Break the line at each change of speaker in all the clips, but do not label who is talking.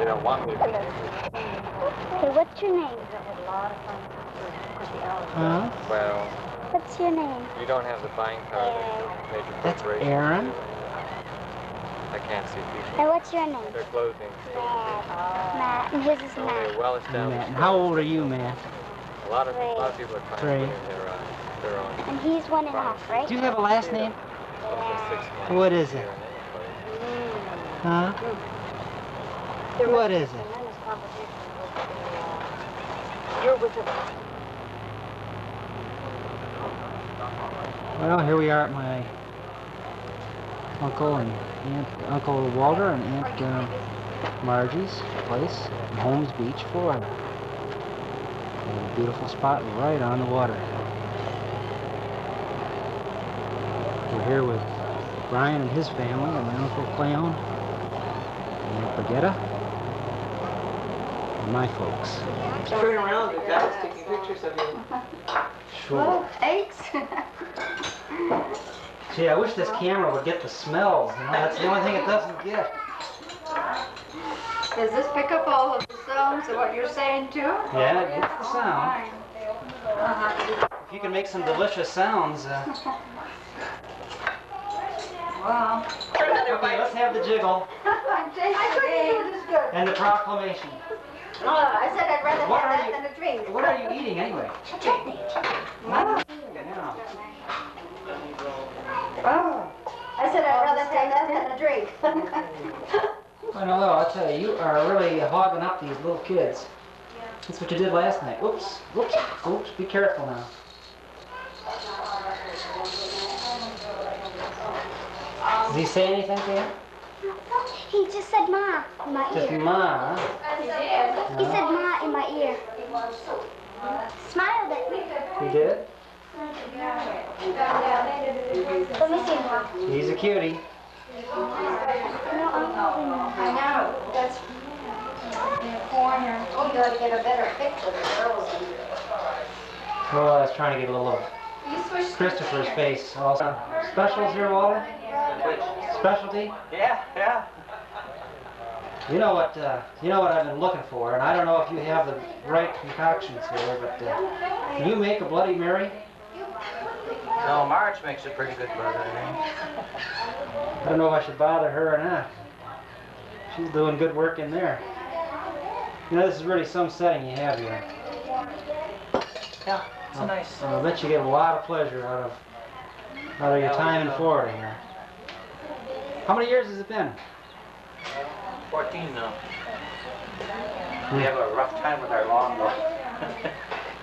don't want me to.
Hey, what's your name?
Huh?
Well,
What's your name?
you don't have the buying power that major
That's
corporations
Aaron.
do. I can't see people.
Hey, what's your name?
Their clothing.
Matt. And his is
Only
Matt.
a well-established.
Matt. And how old are you, Matt?
A lot of people are trying to
Three.
put in their own.
And he's 1.5, right?
Do you have a last name?
Just 6 months
What is it?
here in any place.
Huh? What is it?
You're with him.
Well, here we are at my uncle and Uncle Walter and Aunt Margie's place in Holmes Beach, Florida. A beautiful spot right on the water. We're here with Brian and his family and my Uncle Cleon and Aunt Brigitta and my folks.
Turn around, the guy's taking pictures of you.
Sure.
Oh, thanks.
Gee, I wish this camera would get the smells. You know, that's the only thing it doesn't get.
Does this pick up all of the sounds of what you're saying too?
Yeah, it gets the sound. If you can make some delicious sounds.
Wow.
Okay, let's have the jiggle
I couldn't do this good.
and the proclamation.
No, I said I'd rather
What
have
are
that
you-
than a drink.
What are you eating anyway?
Chutney.
Yeah.
Oh. I said I'd rather have that than a drink.
I don't know, I'll tell you, you are really hogging up these little kids. That's what you did last night. Oops, oops, oops, be careful now. Does he say anything to you?
He just said Ma in my
Just
ear.
Ma, huh?
He said Ma in my ear. Smiled at me.
He did?
Let me see Ma.
He's a cutie.
I know. That's in the corner. You gotta get a better picture of the girls.
Well, I was trying to get a little of
You switched.
Christopher's face also. Specials here, Walter? Specialty?
Yeah.
You know what I've been looking for, and I don't know if you have the right concoctions here, but can you make a Bloody Mary?
No, Marge makes a pretty good burger, eh?
I don't know if I should bother her or not. She's doing good work in there. You know, this is really some setting you have here.
Yeah, it's nice.
I bet you get a lot of pleasure out of your time in Florida here. How many years has it been?
14 now. We have a rough time with our lawnmower.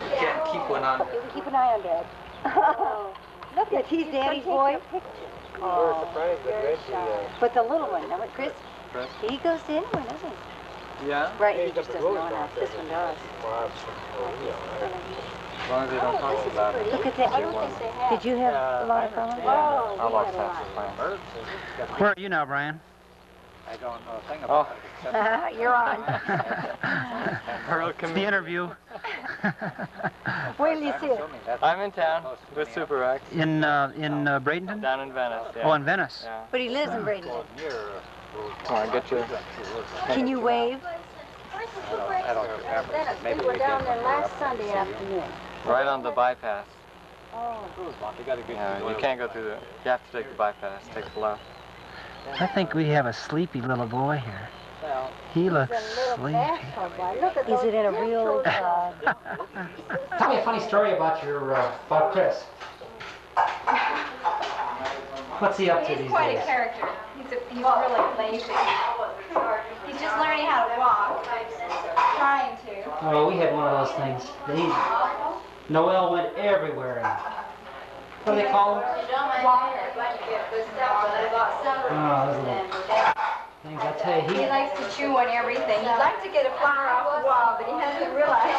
We can't keep one on.
Okay, we keep an eye on Dad. Look at he's Daddy's boy.
We're surprised that Reggie,
But the little one, now Chris,
Chris?
he goes to anyone, doesn't he?
Yeah?
Right, he just doesn't know enough. This one does.
Well, as long as they don't talk about it.
Look at that. Did you have a lot of fun?
Yeah, I lost half the plans.
Where are you now, Brian?
I don't know a thing about it.
You're on.
Earl,
It's the interview.
Wait till you see it.
I'm in town with Super Rex.
In Bradenton?
Down in Venice, yeah.
Oh, in Venice.
Yeah.
But he lives in Bradenton.
Come on, get your...
Can you wave?
I don't remember. Maybe
We were down there last Sunday afternoon.
Right on the bypass.
Oh.
Yeah, you can't go through the... You have to take the bypass, take the left.
I think we have a sleepy little boy here. He looks sleepy.
Is it in a real...
Tell me a funny story about about Chris. What's he up to these
He's quite
days?
a character. He's really playful. He's just learning how to walk. Trying to.
Oh, we had one of those things. Noel went everywhere. What do they call them? Oh, those little things. I tell you,
He likes to chew on everything. He'd like to get a flower off the wall, but he hasn't realized.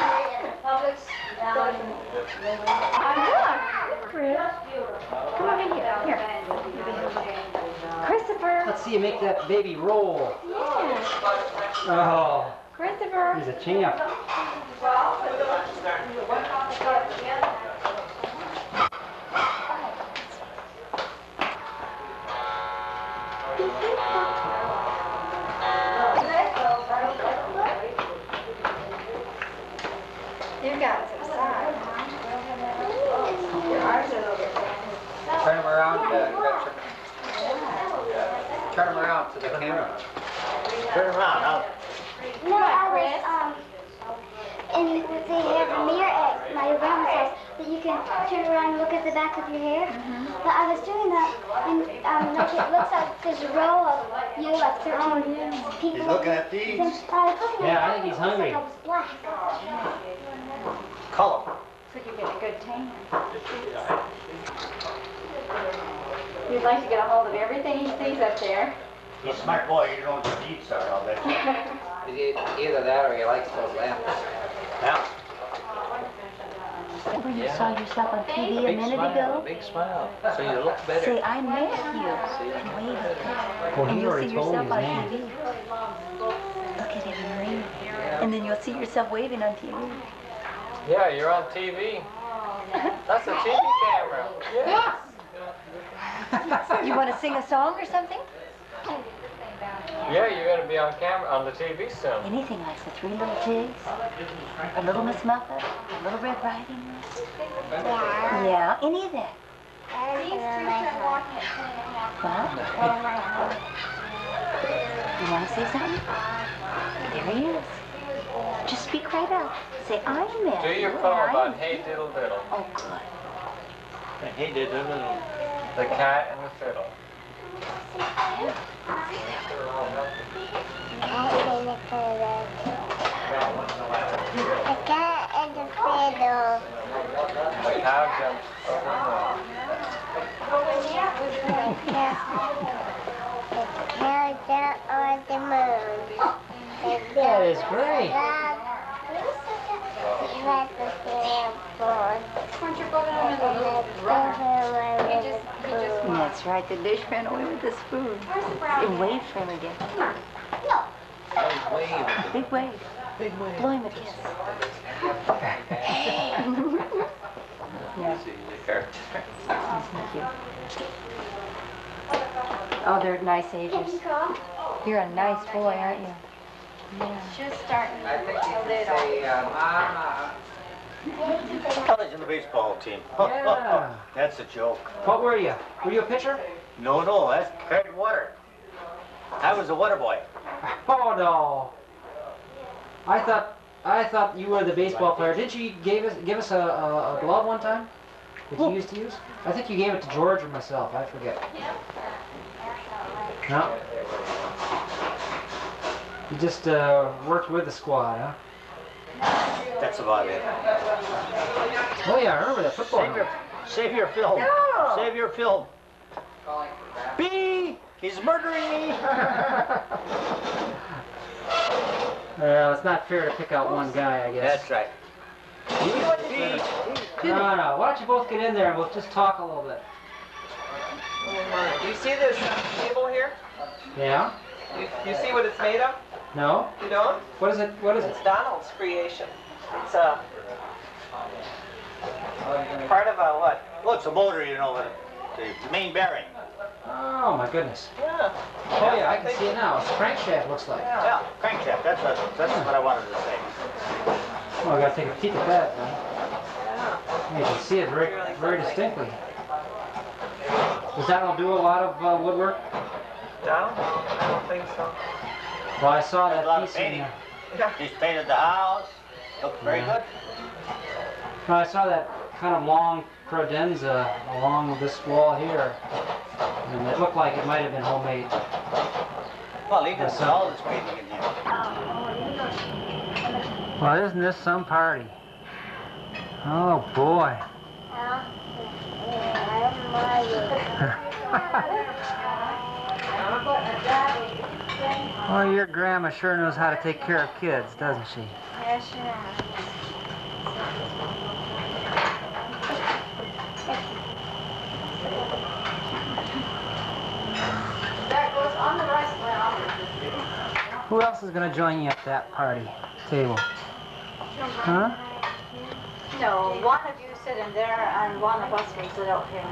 Chris. Come over here. Here. Christopher.
let's see you make that baby roll.
Yeah.
Oh,
Christopher.
he's a champ.
You got it to the side. Your arms are a little bit big.
Turn them around, Gretchen. Turn them around to the camera. Turn them around. Now.
No, I was, and they have a mirror at my grandma's house that you can turn around and look at the back of your hair. But I was doing that, and like it looks like there's a row of you, like 13 people.
He's looking at these.
And I was looking
Yeah,
at
I think he's hungry.
It was black.
Color.
So you get a good tan. You'd like to get a hold of everything he sees up there.
He's a smart boy. You know what the needs are, I'll bet you.
Either that or he likes those lamps.
Yeah.
Remember you saw yourself on TV a
Big
minute
smile,
ago?
big smile. So you look better.
Say, I met you. And wave at him.
Well,
And
he
you'll
already
see
told me
yourself
his
on
name.
TV. Look at him and wave. And then you'll see yourself waving on TV.
Yeah, you're on TV. That's a TV camera. Yeah.
You want to sing a song or something?
Yeah, you're going to be on camera on the TV soon.
Anything like the Three Little Pigs, a Little Miss Muffet, a Little Red Riding Hood. Yeah, any of that.
These two are walking at 10
What? You want to say something? There he is. Just speak right out. Say, I met
Do your
you,
poem
and
about
I...
Hey Diddle Diddle.
Oh, good.
He did a little.
The cat and the fiddle.
The cat and the fiddle.
The cow jumps over
The cow jumped on the moon.
That is great.
Weren't you going on in the little
That's right, the dish ran away with the spoon. It waved for him again.
Wave.
Big wave.
Big wave.
Blow him a kiss. Yeah. Thank you. Oh, they're nice ages. You're a nice boy, aren't you? Yeah.
Just starting
I think you
a
can
little.
say, Mama.
I was in the baseball team.
Yeah.
That's a joke.
What were you? Were you a pitcher?
No, that's carried water. I was a water boy.
Oh no. I thought you were the baseball player. Didn't you give us a glove one time that you used to use? I think you gave it to George or myself. I forget. No. You just worked with the squad, huh?
That's about it.
Oh yeah, I remember that football.
Save your film.
No.
Save your film. B! He's murdering me!
Well, it's not fair to pick out one guy, I guess.
That's right.
No. Why don't you both get in there and we'll just talk a little bit.
Do you see this table here?
Yeah?
You see what it's made of?
No?
You don't?
What is it? What is it?
It's Donald's creation. It's a part of a what?
Well, it's a motor, you know, the main bearing.
Oh my goodness.
Yeah.
Oh yeah, I can see it now. It's a crankshaft, looks like.
Yeah, crankshaft. That's what I wanted to say.
Oh, I gotta take a peek at that now.
Yeah.
You can see it very distinctly. Does that all do a lot of woodwork?
Donald? I don't think so.
Well, I saw
There's
that
a lot of
piece in
painting.
Yeah.
He's painted the house. Looked very good.
well, I saw that kind of long credenza along this wall here. And it looked like it might have been homemade.
Well, he did all this painting in here.
Well, isn't this some party? Oh boy. Well, your grandma sure knows how to take care of kids, doesn't she?
Yeah, sure. That goes on the rice well.
Who else is going to join you at that party table? Huh?
No, one of you sit in there and one of us will sit out here.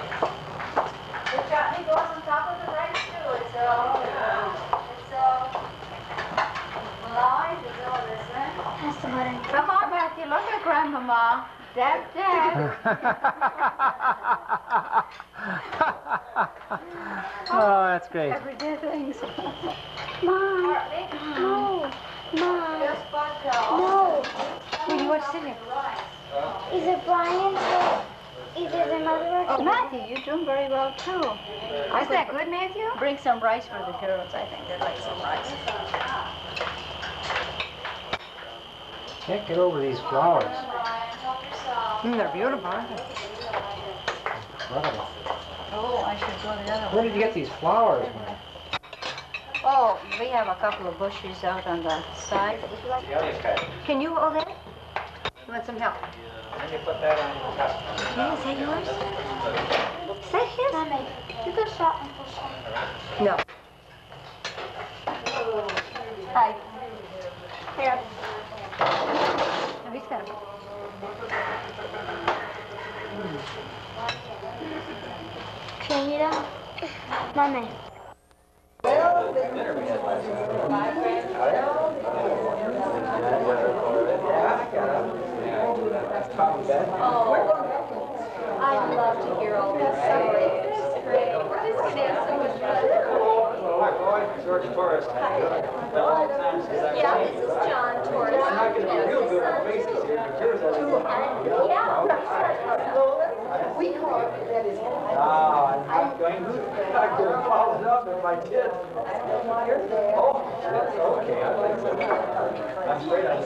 The chutney goes on top of the rice too. It's
Dab, dab.
Oh, that's great.
Everyday things.
Mom. No. Mom. No.
What do you want to sit here?
Either Brian or either the mother or
Oh, Matthew, you're doing very well, too.
Is that good, Matthew?
Bring some rice for the girls. I think they'd like some rice.
Can't get over these flowers.
They're beautiful, aren't they?
Incredible.
Oh, I should go the other way.
Where did you get these flowers, man?
Oh, we have a couple of bushes out on the side. Can you hold that? You want some help?
And you put that on the top.
Yeah, is that yours? Is that his?
Mommy, you go shop and push on.
No. Hi.
Here.
No, he's got a...
Trinidad. Mommy.
I love to hear all these stories. It's great. This can have so much fun.
George Torrison.
Yeah, this is John Torrison. And his son, too. Yeah. We call it that is.
No, I'm not going to. I could have followed up if I did. Oh, that's okay. I'm afraid I'm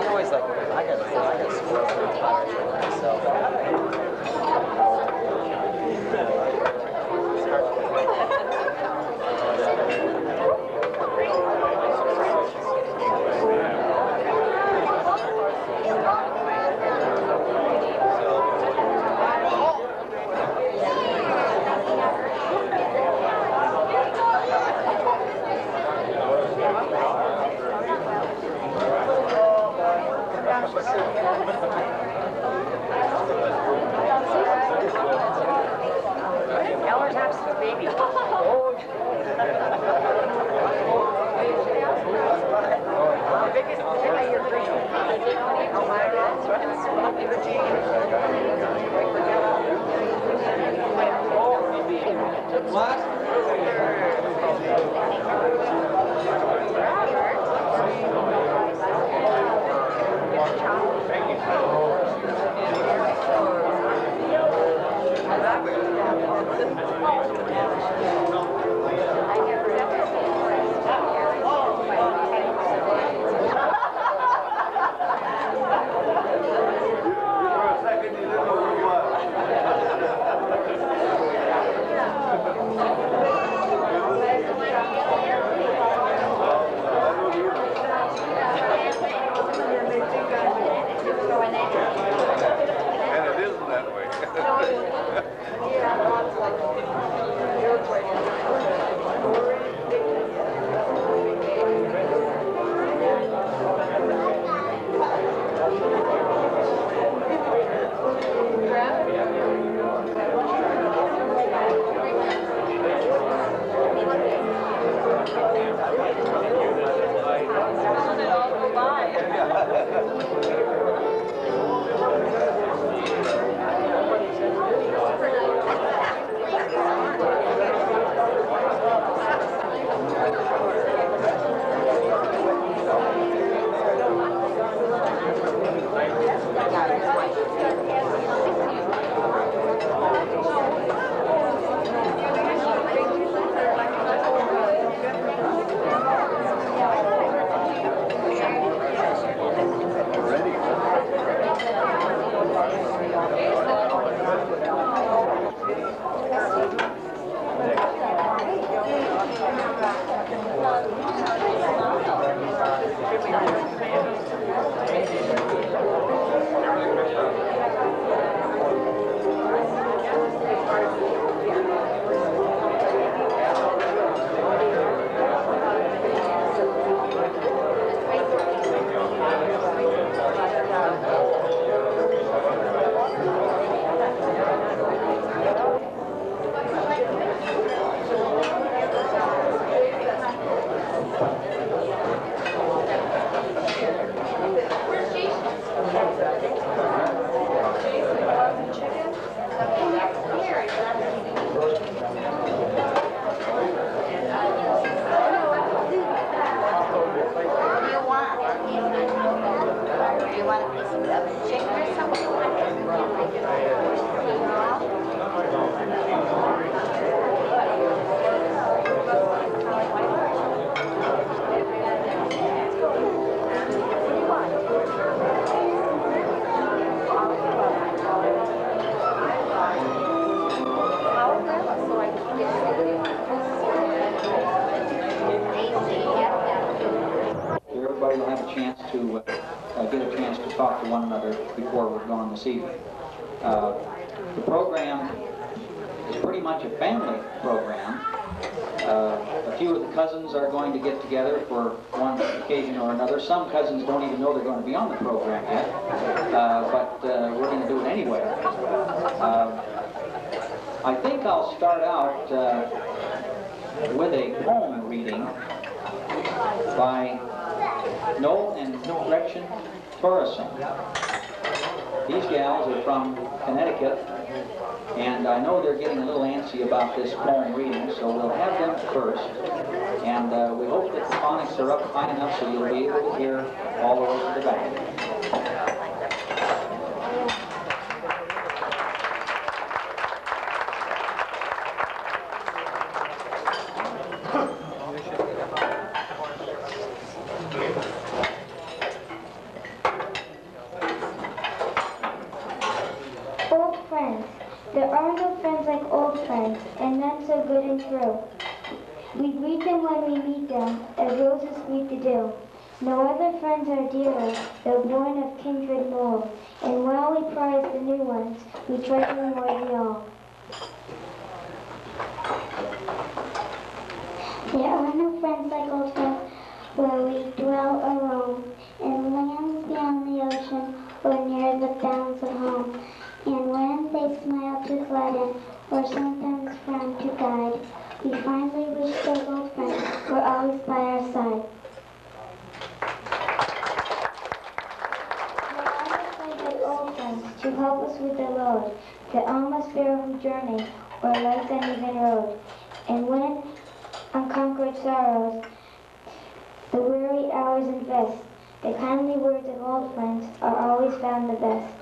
always like, I got spoiled for time myself.
Everybody will have a chance to get a chance to talk to one another before we're gone this evening. The program is pretty much a family program. A few of the cousins are going to get together for one occasion or another. Some cousins don't even know they're going to be on the program yet, but we're going to do it anyway. I think I'll start out with a poem reading by Noel and Gretchen Torrison. These gals are from Connecticut, and I know they're getting a little antsy about this poem reading, so we'll have them first. And we hope that the phonics are up high enough so you'll be able to hear all the way to the back.
so good and true. We greet them when we meet them, as roses greet the dew. No other friends are dearer, though born of kindred more. And while we prize the new ones, we treasure more the all. There are no friends like old friends, where we dwell or roam, in lands beyond the ocean, or near the bounds of home. And when they smile to gladden, or sometimes frown to guide, we finally wish those old friends were always by our side. There are no good old friends to help us with the load, that almost bear from journey, or life's uneven road. And when unconquered sorrows the weary hours invest, the kindly words of old friends are always found the best.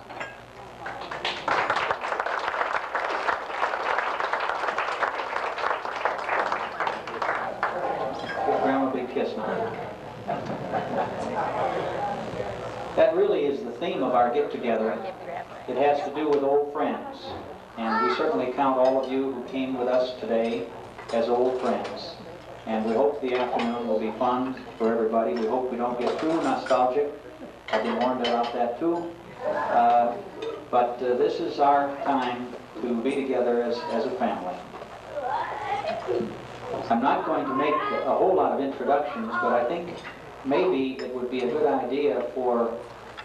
Give Grandma a big kiss now. That really is the theme of our get-together. It has to do with old friends. And we certainly count all of you who came with us today as old friends. And we hope the afternoon will be fun for everybody. We hope we don't get too nostalgic. I've been warned about that too. But this is our time to be together as a family. I'm not going to make a whole lot of introductions, but I think maybe it would be a good idea for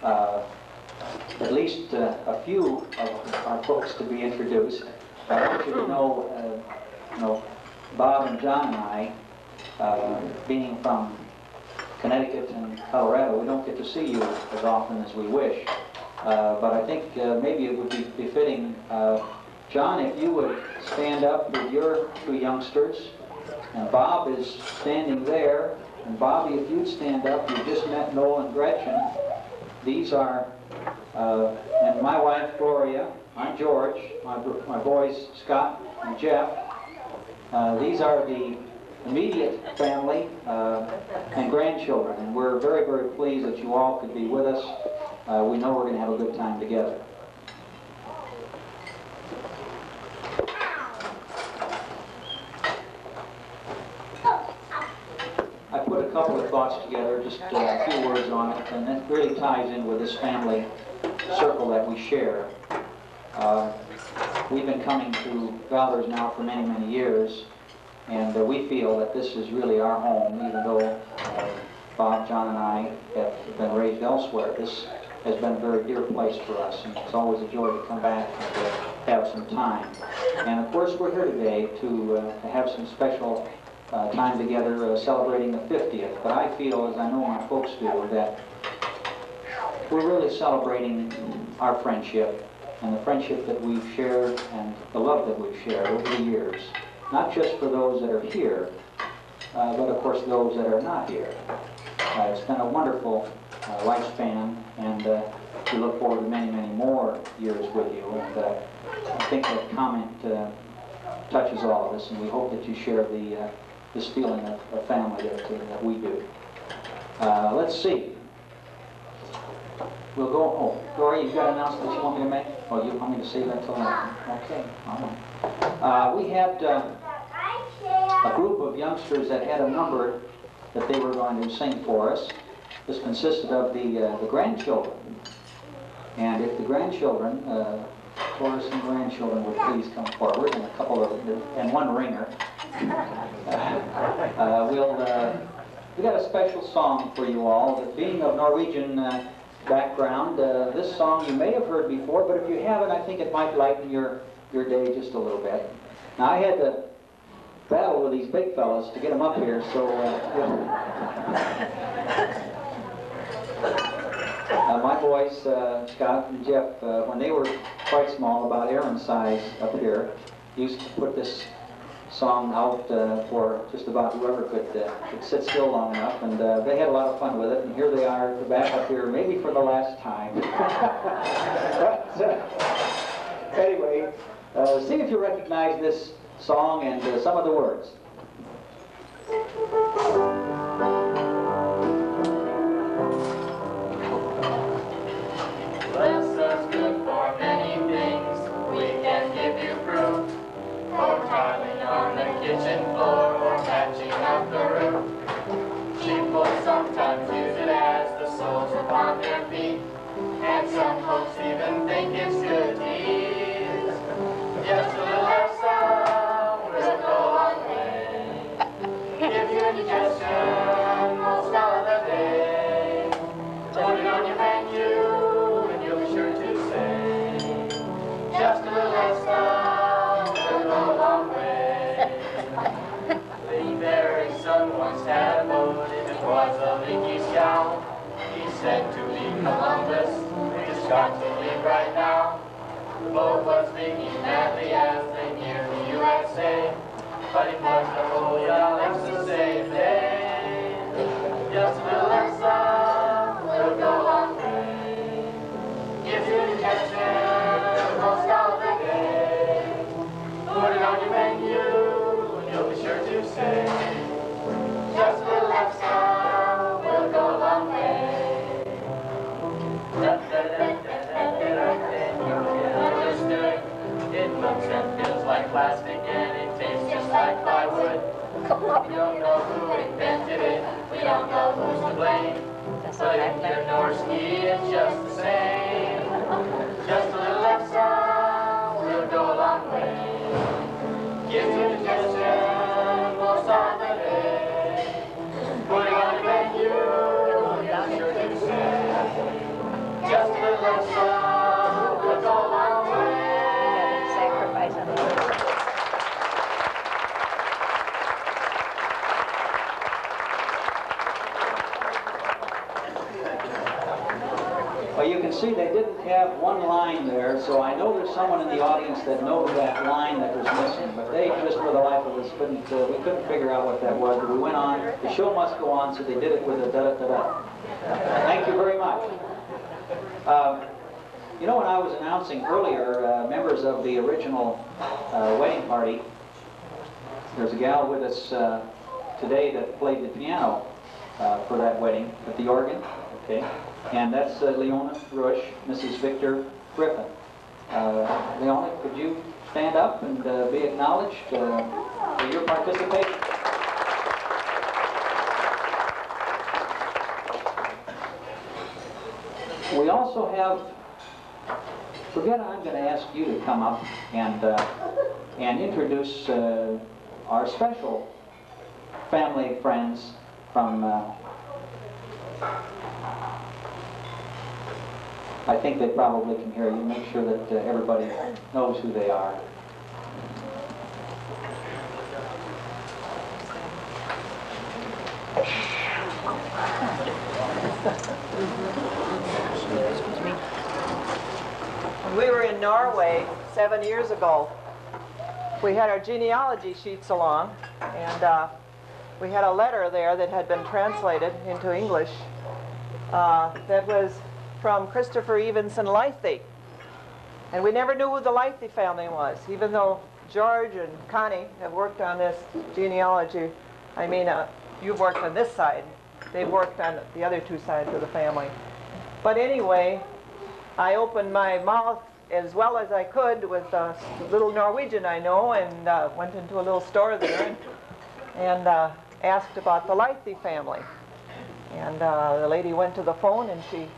at least a few of our folks to be introduced. I want you to know, Bob and John and I, being from Connecticut and Colorado, we don't get to see you as often as we wish. But I think maybe it would be befitting, John, if you would stand up with your two youngsters. And Bob is standing there. And Bobby, if you'd stand up, you just met Noel and Gretchen. These are, and my wife, Gloria. I'm George. My boys, Scott and Jeff. These are the immediate family and grandchildren. And we're very, very pleased that you all could be with us. We know we're going to have a good time together. I put a couple of thoughts together, just a few words on it, and that really ties in with this family circle that we share. We've been coming to Valder's now for many, many years, and we feel that this is really our home, even though Bob, John, and I have been raised elsewhere. This has been a very dear place for us, and it's always a joy to come back and to have some time. And of course, we're here today to have some special time together celebrating the 50th. But I feel, as I know my folks do, that we're really celebrating our friendship and the friendship that we've shared and the love that we've shared over the years. Not just for those that are here, but of course those that are not here. It's been a wonderful lifespan, and we look forward to many, many more years with you. And I think that comment touches all of us, and we hope that you share this feeling of family that we do. Let's see. We'll go. Oh, Gloria, you've got an announcement you want me to make? Oh, you want me to say that till then? Okay. All right. We had a group of youngsters that had a number that they were going to sing for us. This consisted of the grandchildren. And if the grandchildren, Torrison grandchildren, would please come forward, and a couple of, and one ringer. We got a special song for you all. Being of Norwegian background, this song you may have heard before, but if you haven't, I think it might lighten your day just a little bit. Now, I had to battle with these big fellas to get them up here, so my boys, Scott and Jeff, when they were quite small, about Aaron's size up here, used to put this song out for just about whoever could sit still long enough, and they had a lot of fun with it, and here they are back up here, maybe for the last time. But anyway, see if you recognize this song and some of the words.
Bless us good for many things, we can give you proof. Oh, darling, on the said to me, Columbus, we just got to leave right now. The boat was making madly as they neared the USA, but he put the whole Alexa save day. Just a little Alexa will go a long way. Gives you indigestion most all the day. Put it on your menu and you'll be sure to say, just a little Alexa will go a long way. Understood. It looks and feels like plastic and it tastes just like plywood. We don't know who invented it. We don't know who's to blame. But if you're Norski, it's just the same. Just a little Alexa will go a long way. Gives you indigestion most of the day. Put it on your menu, you're sure to say, just a little Alexa will go a long way.
Sacrifice on the earth.
Well, you can see they didn't have one line there, so I know there's someone in the audience that knows that line that was missing, but they just for the life of us we couldn't figure out what that was. But we went on, the show must go on, so they did it with a da-da-da-da. Thank you very much. You know, when I was announcing earlier, members of the original wedding party, there's a gal with us today that played the piano for that wedding at the organ, okay? And that's Leona Rush, Mrs. Victor Griffin. Leona, could you stand up and be acknowledged for your participation? We also have, forget I'm going to ask you to come up and introduce our special family friends from, I think they probably can hear you. Make sure that everybody knows who they are.
When we were in Norway 7 years ago, we had our genealogy sheets along, and we had a letter there that had been translated into English that was from Christopher Evenson Lythy. And we never knew who the Lythy family was, even though George and Connie have worked on this genealogy. I mean, you've worked on this side. They've worked on the other two sides of the family. But anyway, I opened my mouth as well as I could with a little Norwegian I know, and went into a little store there and asked about the Lythy family. And the lady went to the phone and she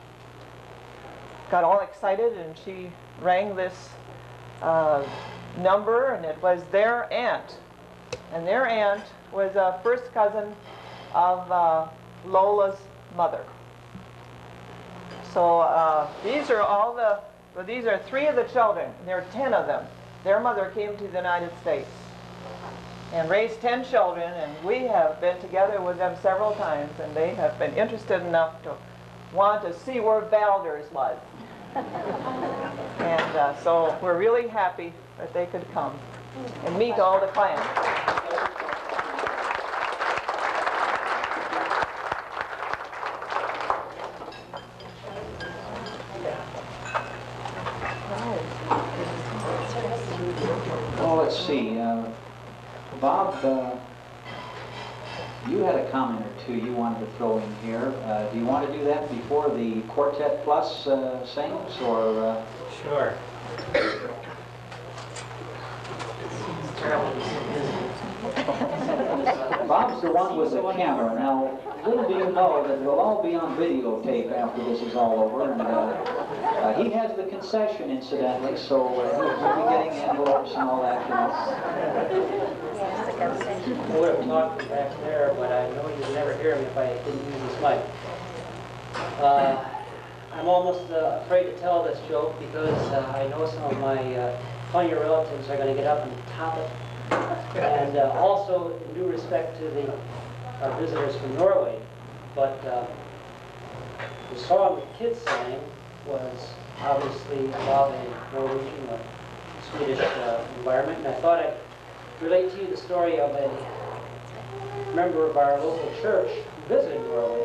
got all excited and she rang this number, and it was their aunt. And their aunt was a first cousin of Lola's mother. So these are all the, well, these are 3 of the children. There are 10 of them. Their mother came to the United States and raised 10 children, and we have been together with them several times, and they have been interested enough to want to see where Valders was. And so we're really happy that they could come and meet all the clans.
Well, let's see. Bob, you had a comment or two you wanted to throw in here. Do you want to do that before the Quartet Plus sings, or?
Sure.
Bob's the one with the camera. Now, little do you know that we'll all be on videotape after this is all over, and he has the concession, incidentally, so he'll be getting envelopes and all that, you know.
I would have talked from back there, but I know you'd never hear me if I didn't use this mic. I'm almost afraid to tell this joke because I know some of my funnier relatives are going to get up and top it. And also, in due respect to our visitors from Norway, but The song the kids sang was obviously about a Norwegian or Swedish environment, and I thought I'd relate to you the story of a member of our local church who visited Norway.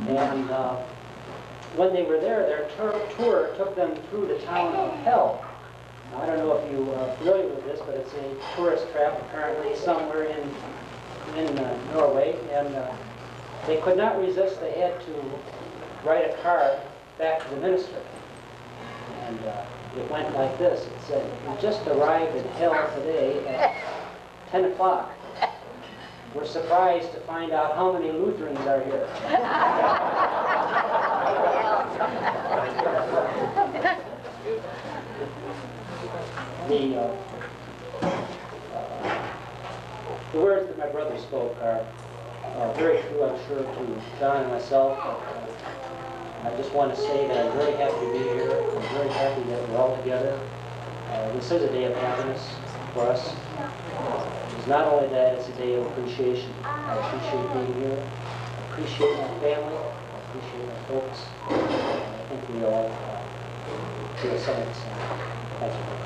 And when they were there, their tour took them through the town of Hell. Now, I don't know if you are familiar with this, but it's a tourist trap apparently somewhere in Norway, and they could not resist. They had to write a card back to the minister, and it went like this. It said, "We just arrived in Hell today at 10 o'clock. We're surprised to find out how many Lutherans are here." The words that my brother spoke are very true, I'm sure, to John and myself. I just want to say that I'm very happy to be here. I'm very happy that we're all together. This is a day of happiness for us. It's not only that, it's a day of appreciation. I appreciate being here. I appreciate my family. I appreciate my folks. I think we all feel some of the same. Thank you very much.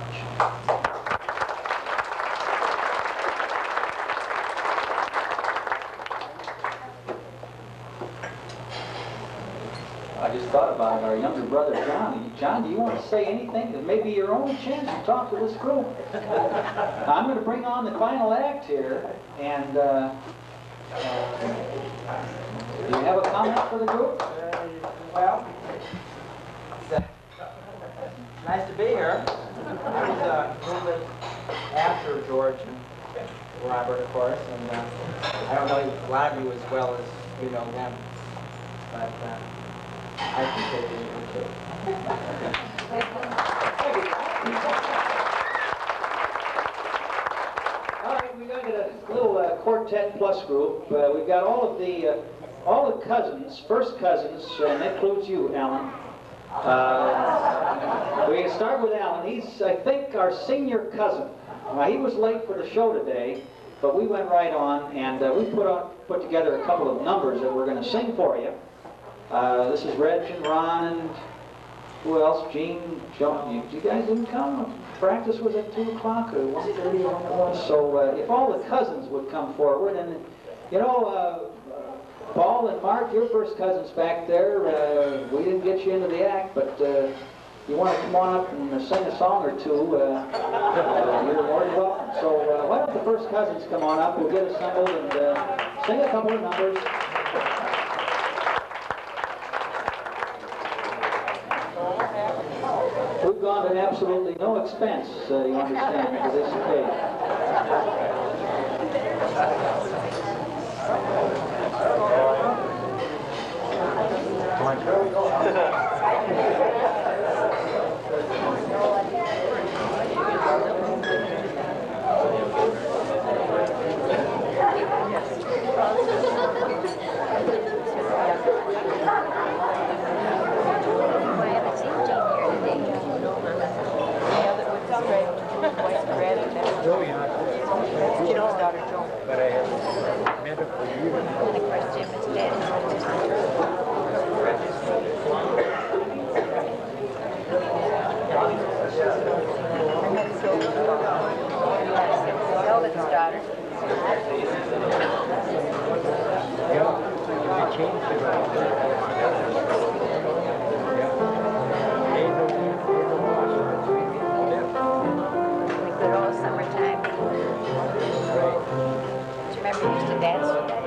I just thought about our younger brother, John. John, do you want to say anything? It may be your only chance to talk to this group. I'm going to bring on the final act here, and do you have a comment for the group?
Well, it's nice to be here. I was a little bit after George and Robert, of course, and I don't know a lot of you as well as you know them, but I appreciate being here too.
All right, we're going to get a little quartet plus group. We've got all the cousins, first cousins, and that includes you, Alan. We start with Alan. He's, I think, our senior cousin. He was late for the show today, but we went right on, and we put together a couple of numbers that we're going to sing for you. This is Reg and Ron and who else? Gene, Joan. You guys didn't come? Practice was at 2 o'clock or 1:30. So if all the cousins would come forward, and you know, Paul and Mark, your first cousins back there, we didn't get you into the act, but you want to come on up and sing a song or two, you're more than welcome. So why don't the first cousins come on up, we'll get assembled and sing a couple of numbers. We've gone to absolutely no expense, you understand, for this occasion.
Jim's daughter, Joan.
But I have met her for years.
And of course, Jim is dead. Eldest daughter.
Yeah, they changed it.
Good old summertime.
Right.
Do you remember you used to dance with that?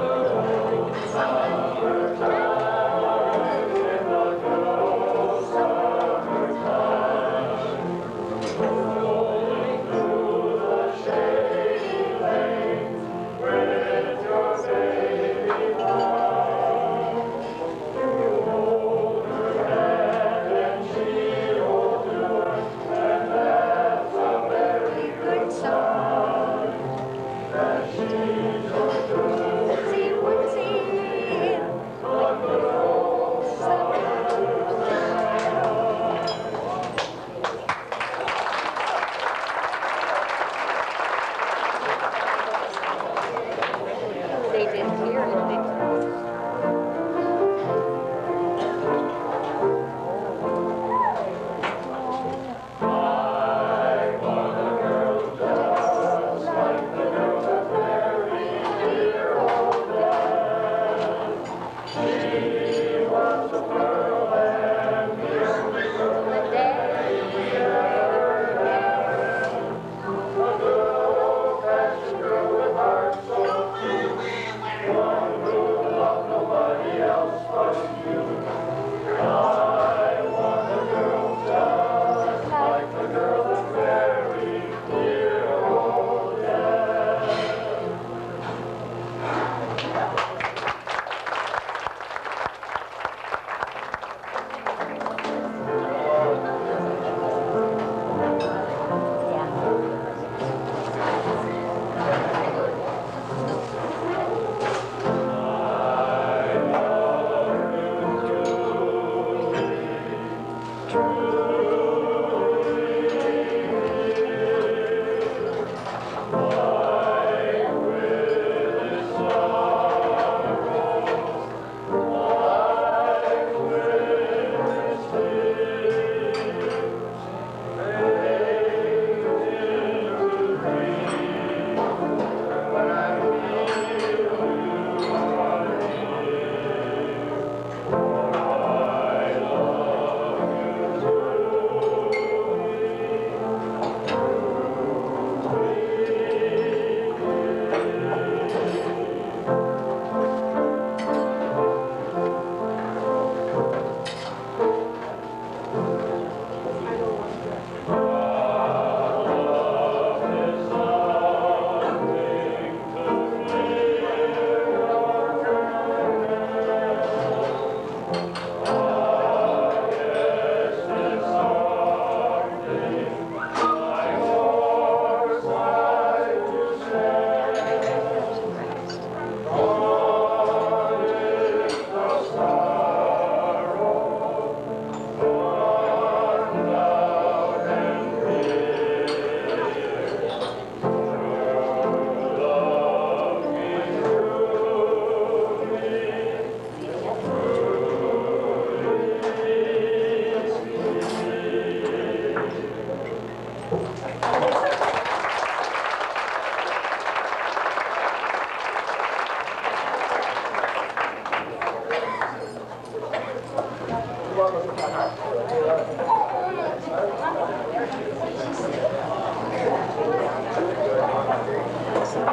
That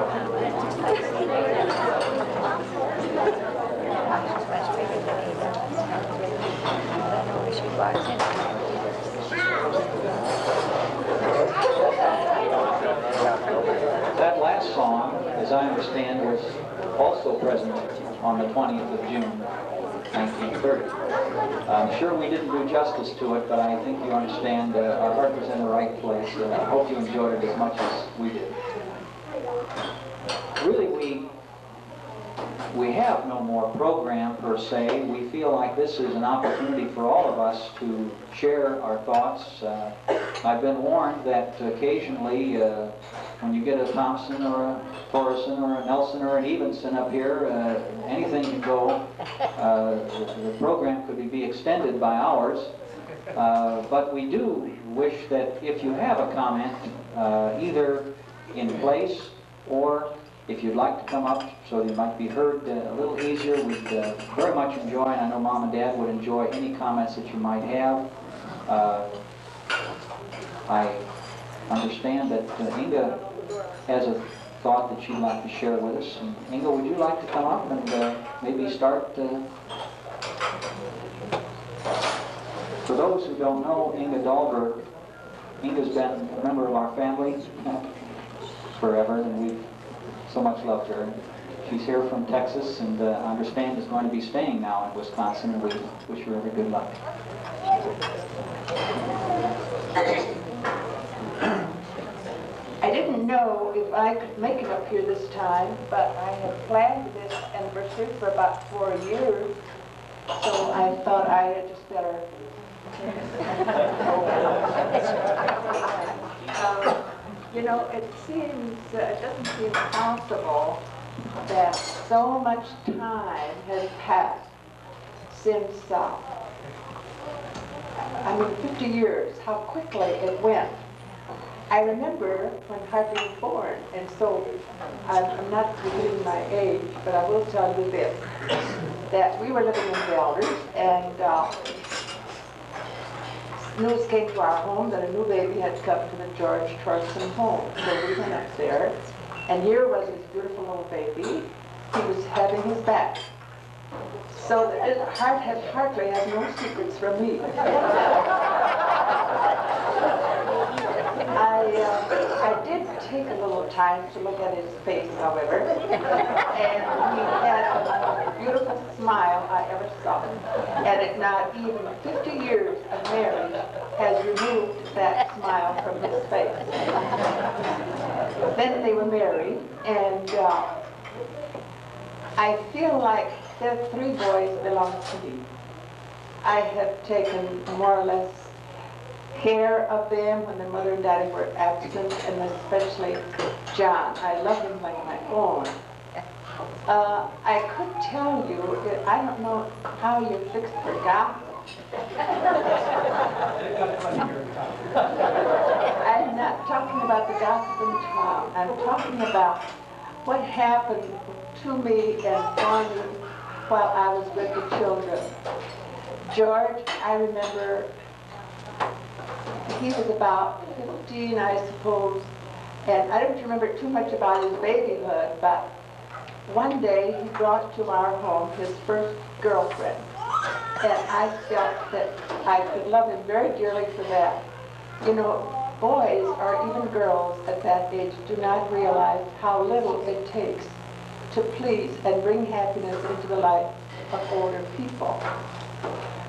last song, as I understand, was also present on the 20th of June, 1930. I'm sure we didn't do justice to it, but I think you understand our heart was in the right place. I hope you enjoyed it as much as we did. Really, we have no more program per se. We feel like this is an opportunity for all of us to share our thoughts. I've been warned that occasionally when you get a Thompson or a Torrison or a Nelson or an Evenson up here, anything can go. The program could be extended by hours. But we do wish that if you have a comment, either in place or if you'd like to come up so you might be heard a little easier, we'd very much enjoy, and I know Mom and Dad would enjoy any comments that you might have. I understand that Inga has a thought that she'd like to share with us. And Inga, would you like to come up and maybe start? For those who don't know Inga Dahlberg, Inga's been a member of our family forever, and we've so much loved her. She's here from Texas, and I understand is going to be staying now in Wisconsin, and we wish her every good luck.
I didn't know if I could make it up here this time, but I had planned this anniversary for about 4 years, so I thought I had just better. You know, it doesn't seem possible that so much time has passed since, I mean, 50 years, how quickly it went. I remember when Hartley was born, and so I'm not revealing my age, but I will tell you this, that we were living in Belders, and news came to our home that a new baby had come to the George Torrison home. So we went up there, and here was this beautiful little baby. He was having his bath. So Hartley had no secrets from me. I did take a little time to look at his face, however, and he had the most beautiful smile I ever saw. And not even 50 years of marriage has removed that smile from his face. Then they were married, and I feel like the 3 boys belong to me. I have taken more or less care of them when their mother and daddy were absent, and especially John. I love him like my own. I could tell you, I don't know how you're fixed for gossip. I'm not talking about the gossip in town. I'm talking about what happened to me and for me while I was with the children. George, I remember, he was about 15, I suppose, and I don't remember too much about his babyhood, but one day he brought to our home his first girlfriend, and I felt that I could love him very dearly for that. You know, boys or even girls at that age do not realize how little it takes to please and bring happiness into the life of older people.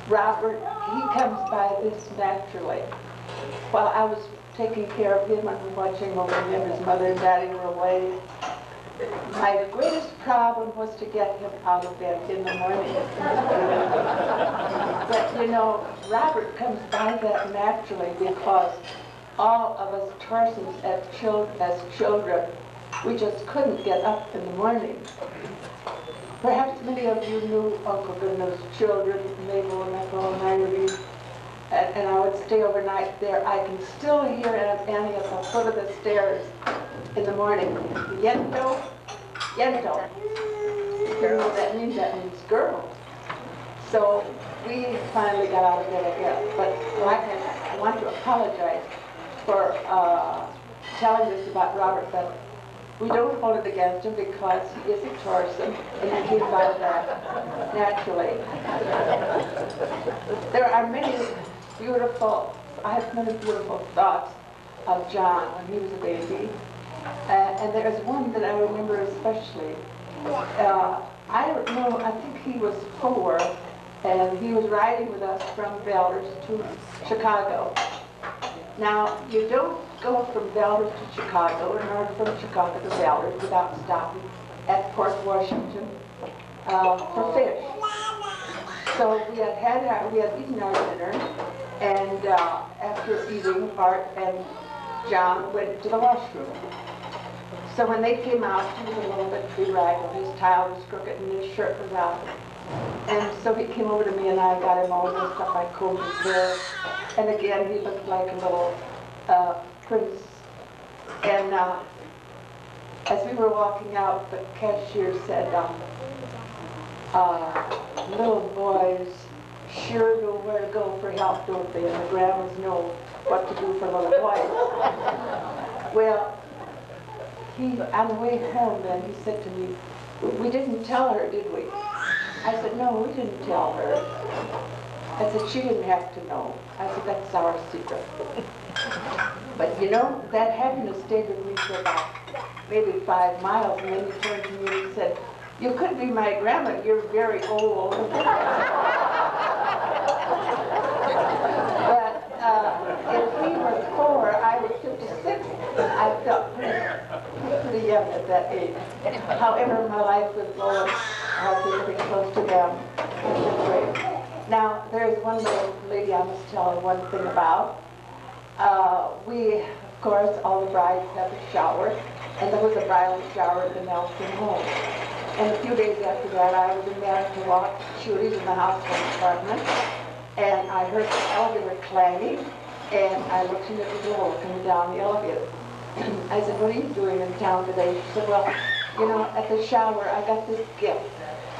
Robert, he comes by this naturally. While I was taking care of him and watching over him, his mother and daddy were away, my greatest problem was to get him out of bed in the morning. But you know, Robert comes by that naturally because all of us Torsons as children, we just couldn't get up in the morning. Perhaps many of you knew Uncle Goodness' children, Mabel and Ethel and Irene, and I would stay overnight there. I can still hear Aunt Annie at the foot of the stairs in the morning. Yento, Yento. You know what that means? That means girl. So we finally got out of bed again. But I want to apologize for telling this about Robert, but we don't hold it against him because he is a Torrison, and he came by that naturally. There are many beautiful, I have many beautiful thoughts of John when he was a baby. And there's one that I remember especially. I don't know, I think he was 4, and he was riding with us from Valdez to Chicago. Now, you don't go from Valdez to Chicago, nor from Chicago to Valdez without stopping at Port Washington for fish. So we had eaten our dinner, and after eating, Art and John went to the washroom. So when they came out, he was a little bit bedraggled. His tie was crooked and his shirt was out. And so he came over to me and I got him all dressed up. I combed his hair. And again, he looked like a little prince. And as we were walking out, the cashier said, little boys sure know where to go for help, don't they? And the grandmas know what to do for little boys. Well, on the way home then, he said to me, we didn't tell her, did we? I said, no, we didn't tell her. I said, she didn't have to know. I said, that's our secret. But you know, that happiness stayed with me for about maybe 5 miles, and then he turned to me and said, you could be my grandma, you're very old. But if he was 4, I was 56, I felt pretty young at that age. However, my life with Lola and Hartley, living close to them, has been great. Now, there's one little lady I must tell one thing about. We, of course, all the brides have a shower, and there was a bridal shower at the Nelson home. And a few days after that, I was in there to walk Shooties in the household department, and I heard the elevator clanging, and I looked in at the door coming down the elevator. I said, what are you doing in town today? She said, well, you know, at the shower, I got this gift,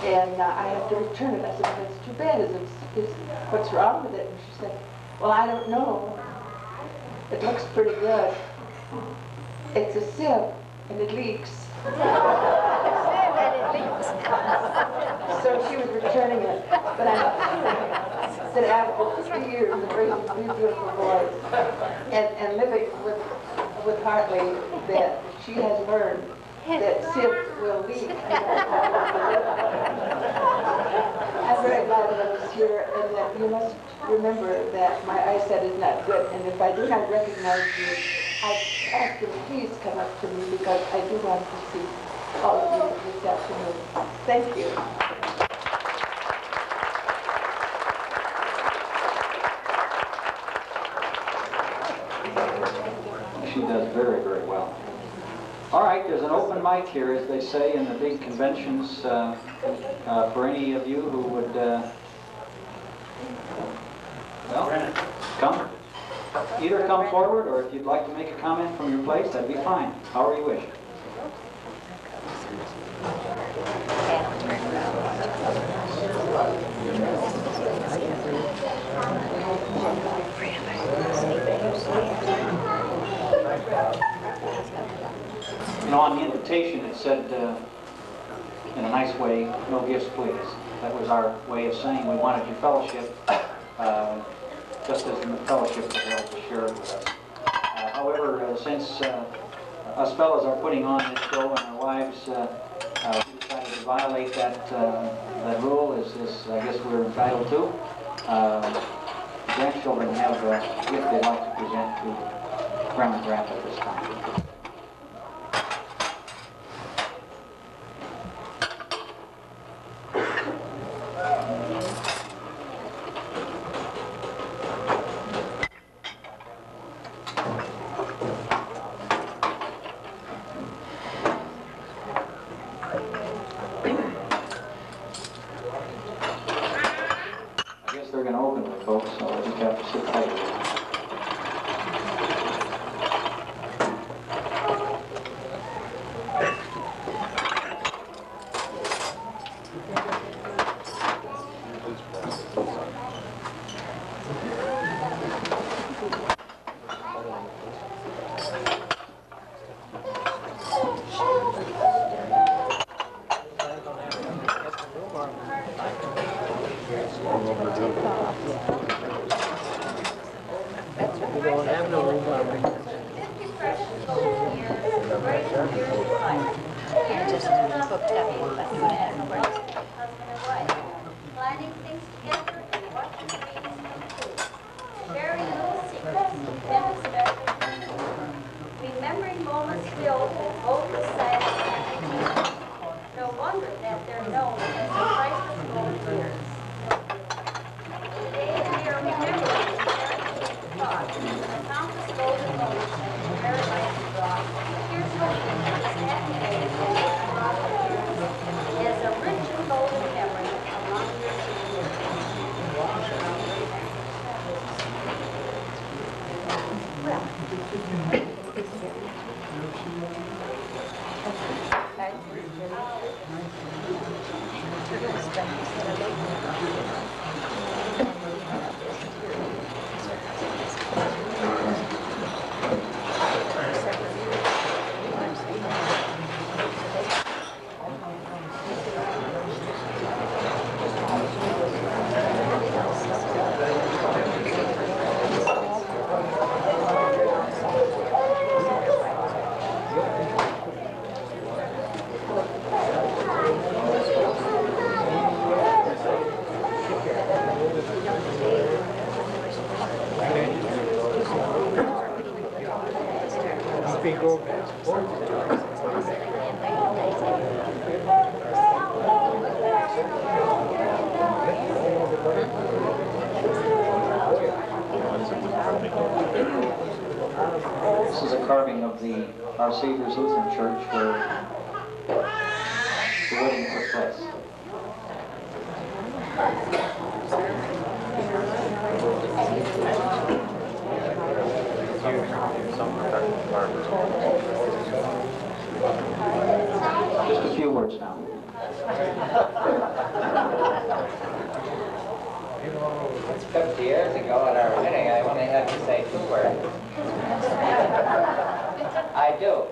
and I have to return it. I said, well, that's too bad. What's wrong with it? And she said, well, I don't know. It looks pretty good. It's a sieve, and it leaks. So she was returning it, but I said after 3 years of raising 3 beautiful boys and living with Hartley, that she has learned that sieves will leak. I'm very glad that I was here, and that you must remember that my eyesight is not good, and if I do not recognize you, I ask you to please come up to me because I do want to see all of you this afternoon. Thank you.
She does very, very well. All right, there's an open mic here, as they say in the big conventions, for any of you who would, well, come. Either come forward, or if you'd like to make a comment from your place, that'd be fine, however you wish. You know, on the invitation it said, in a nice way, no gifts please. That was our way of saying we wanted your fellowship, just as the fellowship was held to share it with us. However, since us fellows are putting on this show and our wives we decided to violate that rule, as I guess we're entitled to, grandchildren have a gift they'd like to present to Grandma and Grandpa at this time. They're going to open it, folks, so we'll just have to sit tight. This is a carving of the Our Savior's Lutheran Church where the wedding took place. Just a few words now.
It's 50 years ago at our wedding, I only had to say 2 words. I do.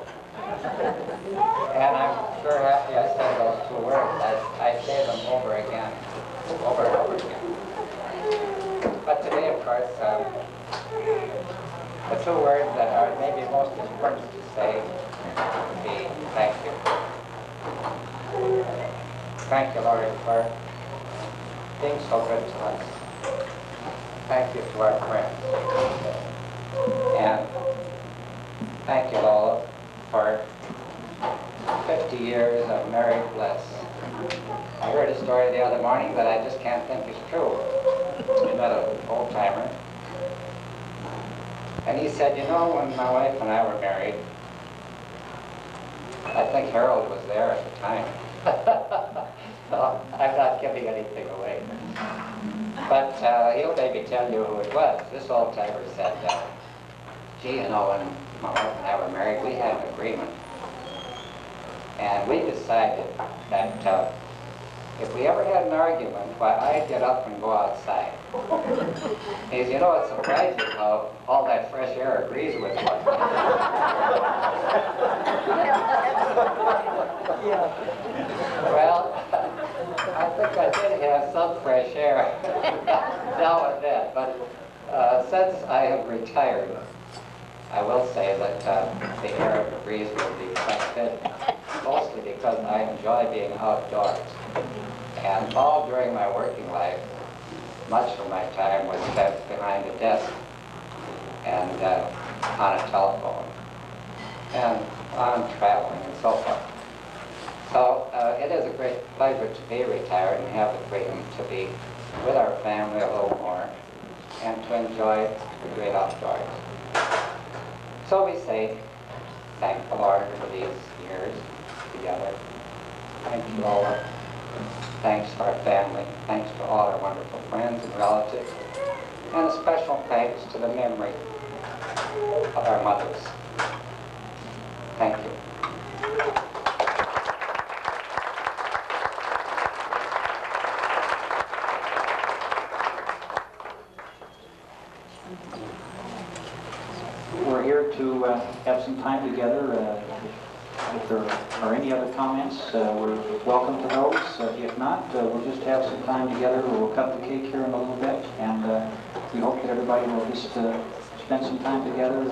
And I'm sure happy I said those 2 words. I say them over again, over and over again. But today, of course, the 2 words that are maybe most important to say would be thank you. Thank you, Lord, for being so good to us. Thank you to our friends. And thank you, Lola, for 50 years of married bliss. I heard a story the other morning that I just can't think is true. We met an old-timer. And he said, you know, when my wife and I were married, I think Harold was there at the time. So I'm not giving anything away. But he'll maybe tell you who it was. This old-timer said, gee, you know, when my wife and I were married, we had an agreement. And we decided that if we ever had an argument, why, I'd get up and go outside. He says, you know, it's surprising how all that fresh air agrees with one. Well, I think I did have some fresh air now and then, but since I have retired, I will say that the air agrees with me quite a bit, mostly because I enjoy being outdoors. And all during my working life, much of my time was spent behind a desk and on a telephone and on traveling and so forth. So it is a great pleasure to be retired and have the freedom to be with our family a little more and to enjoy the great outdoors. So we say, thank the Lord for these years together. Thank you, Lola. Thanks to our family. Thanks to all our wonderful friends and relatives. And a special thanks to the memory of our mothers. Thank you.
We're here to have some time together. If there are any other comments, we're welcome to those. If not, we'll just have some time together. We'll cut the cake here in a little bit, and we hope that everybody will just spend some time together,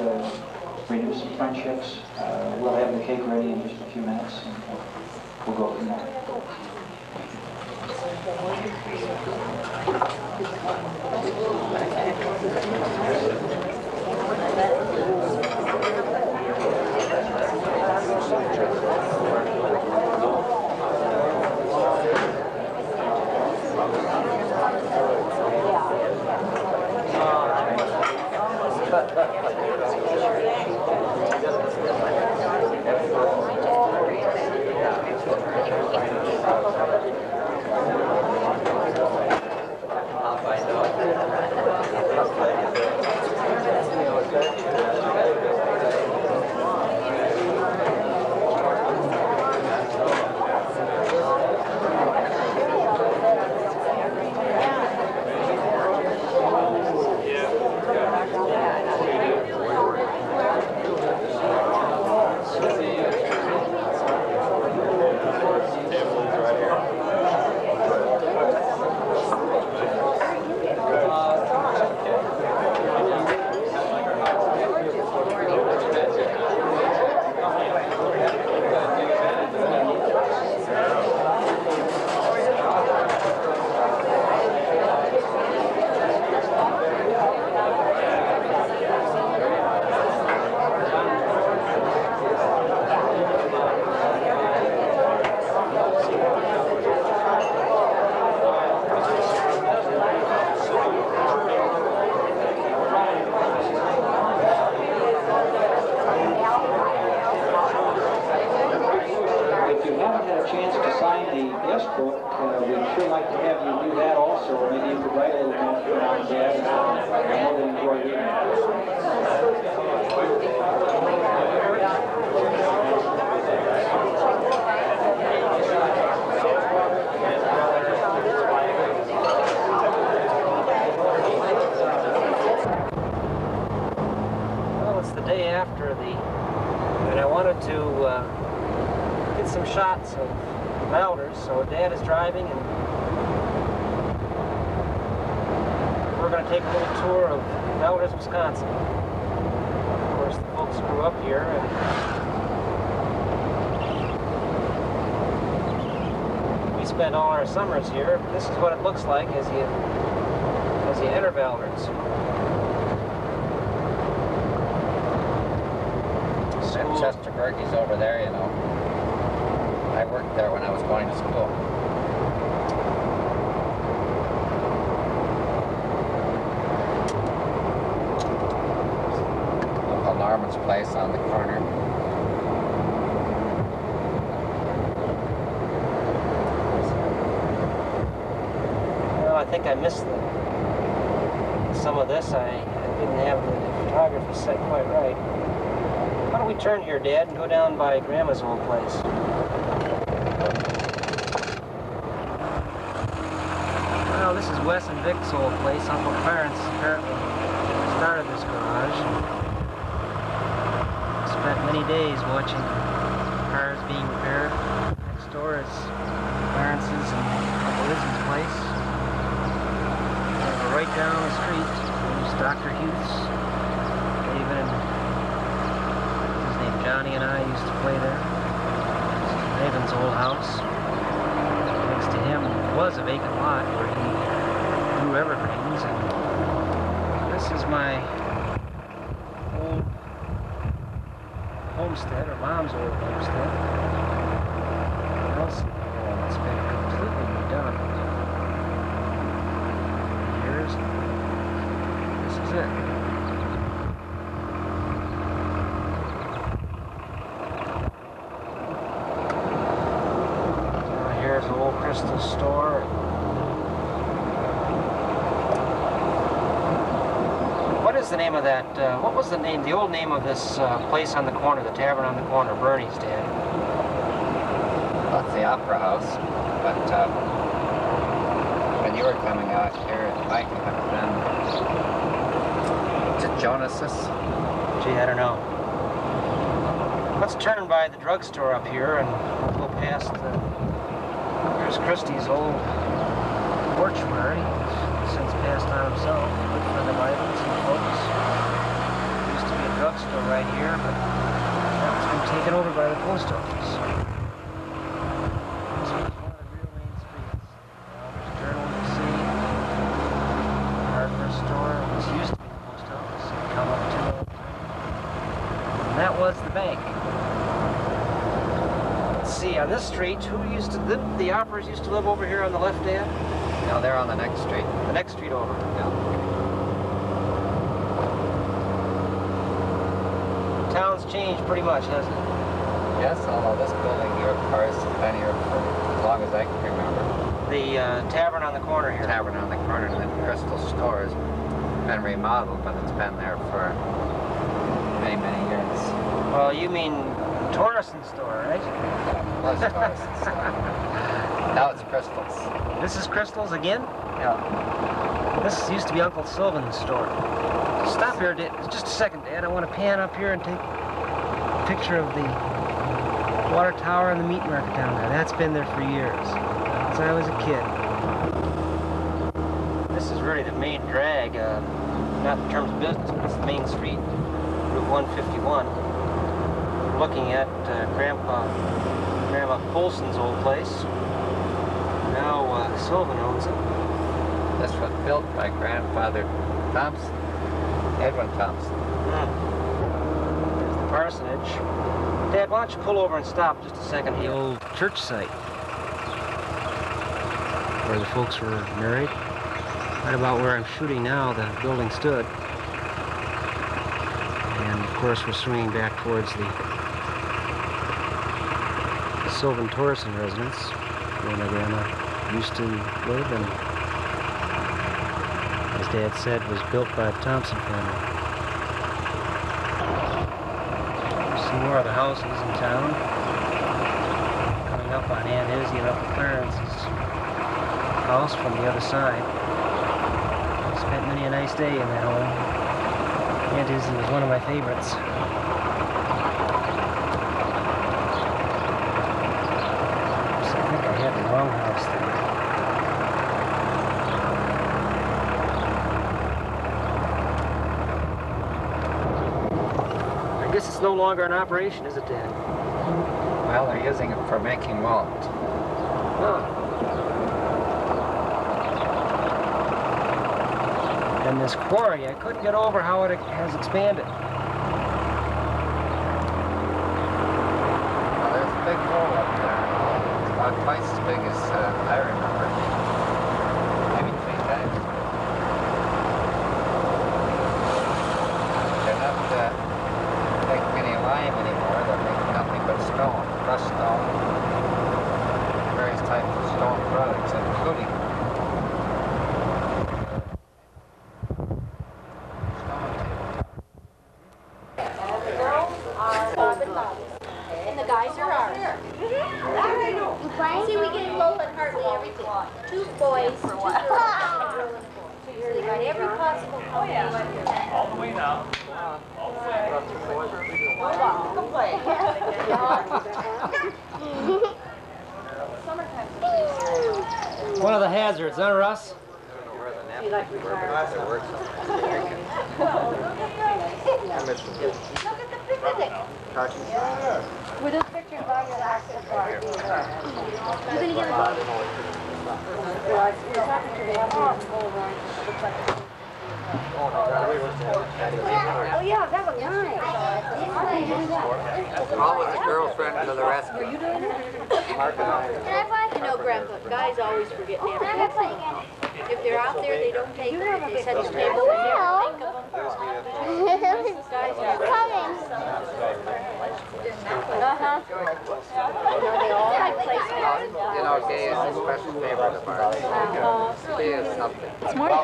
renew some friendships. We'll have the cake ready in just a few minutes, and we'll go from there. a chance to sign the guest book, we'd sure like to have you do that also. Or maybe you could write a little note for Mom and Dad. I know they enjoy reading it.
Well, it's the day after and I wanted to get some shots of Malders, so Dad is driving and we're going to take a little tour of Malders, Wisconsin. Of course, the folks grew up here and we spent all our summers here. This is what it looks like as you enter Malders.
Chesterburg's over there, you know. I worked there when I was going to school. Uncle Norman's place on the corner.
Well, I think I missed some of this. I didn't have the photography set quite right. Why don't we turn here, Dad, and go down by Grandma's old place? Well, this is Wes and Vic's old place. Uncle Clarence apparently started this garage. Spent many days watching cars being repaired. Next door is Clarence's and Uncle Lizzie's place. And right down the street is Dr. Hughes. David and Johnny and I used to play there. This is Raven's old house. Next to him was a vacant lot where he grew evergreens. And this is my old homestead, or Mom's old homestead. House it's been completely redone. Years. This is it. Crystal store. What is the name of that? What was the old name of this place on the corner, the tavern on the corner, Bernie's, Dad?
Well, it's the Opera House, but when you were coming out here, it might have been... Is it Jonas's?
Gee, I don't know. Let's turn by the drugstore up here and we'll go past the... Here's Christie's old mortuary. He's since passed on himself. Good friend of Ivan's and folks. Used to be a drugstore right here, but that's been taken over by the post office. This was one of the real main streets. Now there's Journal of the Sea, hardware store. This used to be the post office. Come up to it. And that was the bank. See, on this street, who used to live? The Operas used to live over here on the left, Dad?
No, they're on the next street.
The next street over.
Yeah.
The town's changed pretty much, hasn't it?
Yes, although this building here, of course, has been here for as long as I can remember.
The tavern on the corner here.
Tavern on the corner, and then Crystal Store's been remodeled, but it's been there for many, many years.
Well, you mean Torrison store, right?
Was Torrison's store. Now it's Crystal's.
This is Crystal's again?
Yeah.
This used to be Uncle Sylvan's store. Stop here, just a second, Dad. I want to pan up here and take a picture of the water tower and the meat market down there. That's been there for years, since I was a kid. This is really the main drag, not in terms of business, but it's the main street, Route 151. We're looking at Grandma Polson's old place. Now Sylvan owns it.
This was built by Grandfather Thompson, Edwin Thompson.
There's the parsonage. Dad, why don't you pull over and stop just a second? The old church site where the folks were married. Right about where I'm shooting now, the building stood. And of course we're swinging back towards the Sylvan Torrison residence, where my grandma used to live, and as Dad said, was built by the Thompson family. Some more of the houses in town. Coming up on Aunt Izzy and Uncle Clarence's house from the other side. Spent many a nice day in that home. Aunt Izzy was one of my favorites. I think I had the wrong house there. I guess it's no longer in operation, is it, Dad?
Well, they're using it for making malt.
Huh. And this quarry, I couldn't get over how it has expanded.
Well, there's a big hole up there. It's about twice as big as I remember. Maybe 3 times. They're not making any lime anymore. They're making nothing but stone, crushed stone, various types of stone products, including
And the guys are ours. See, we get Lola and Hartley everything. 2 boys, 2 girls, and a girl and a boy. So they got every possible combination.
All the way now.
One of the hazards, huh, Russ?
You like retired? Look at the picnic.
We just pictured by your house so far.
You're going to get a boat?
We're talking to the Oh yeah, that was nice.
all with the girlfriend to the rescue.
Were you doing it? You know, Grandpa, guys always forget to have food. If they're out there, they don't take them. They set the table and never think of them. Guys are
Coming.
they all like places.
You know, Gay is a special favorite of ours. Gay is something.
This morning?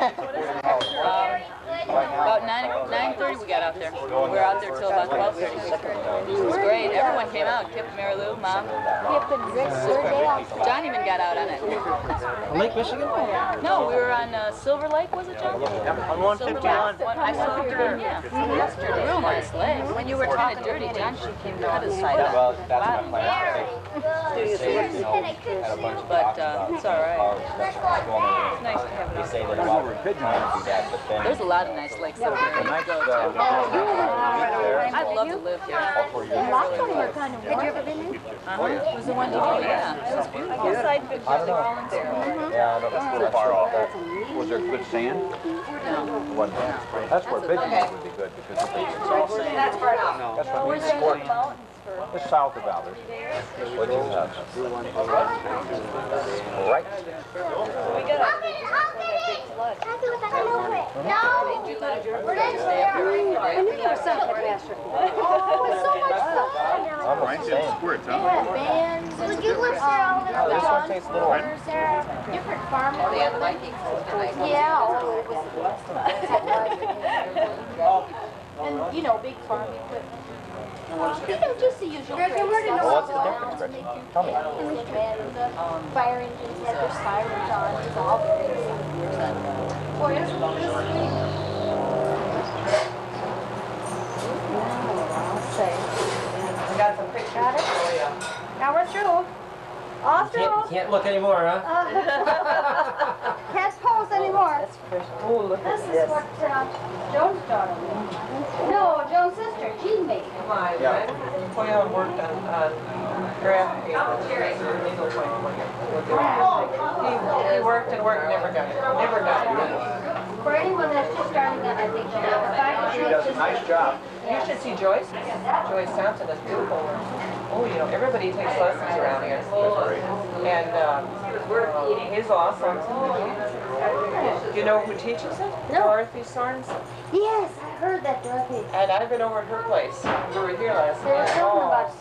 About 9:30 we got out there. We were out there till about 12:30. It was great. Everyone came out. Kip, Mary Lou, Mom. John even got out on it.
Lake Michigan?
No, we were on Silver Lake, was it, John?
On 151.
I saw her, yeah. Real nice lake. When you were talking dirty, John, she came to the side.
Well, that's my plan.
But it's all right. It's nice to have it out there. There's a lot of nice lakes up there. I'd love to live here.
Last one were kind of warm. Had you ever been in?
It was the one you did, yeah. It was beautiful. I guess I'd been all in there.
Yeah, I don't know. Too far off. Was there good sand?
No.
That's where Bidgety would be good because of the
That's far enough.
No, that's what
Where's
we
the
sport.
mountains for?
It's south of Alders. Which is nuts. Right.
We got a big flood.
No. I knew there was some catastrophe. Oh, it was so much fun.
Almost the same.
Yeah, bands. Would you live there all the
This one tastes a little.
different farmers?
They had Vikings.
Yeah, oh, it was.
And, you know, big farm equipment. You know, just the usual.
Gretchen, where did
Well, what's the difference, Gretchen? Tell me.
the fire engines had their sirens on. It was all very Boy, this
We got some pictures.
Got it? Now we're through. All through.
Can't look anymore, huh?
Can't pose anymore.
Oh, look
This
at
is
this.
what Joan's daughter made. No, Joan's sister, Jean made.
Come on, man. Toya worked on graph paper. He worked and worked, never got it. Never got it.
For anyone that's just starting out, I think she
She does a nice job.
You should see Joyce. Joyce Thompson is beautiful. Oh, you know, everybody takes lessons around here. And he's awesome. Do you know who teaches it?
No.
Dorothy Sorensen.
Yes, I heard that, Dorothy.
And I've been over at her place. We were here last
They were
night.
talking
Oh,
about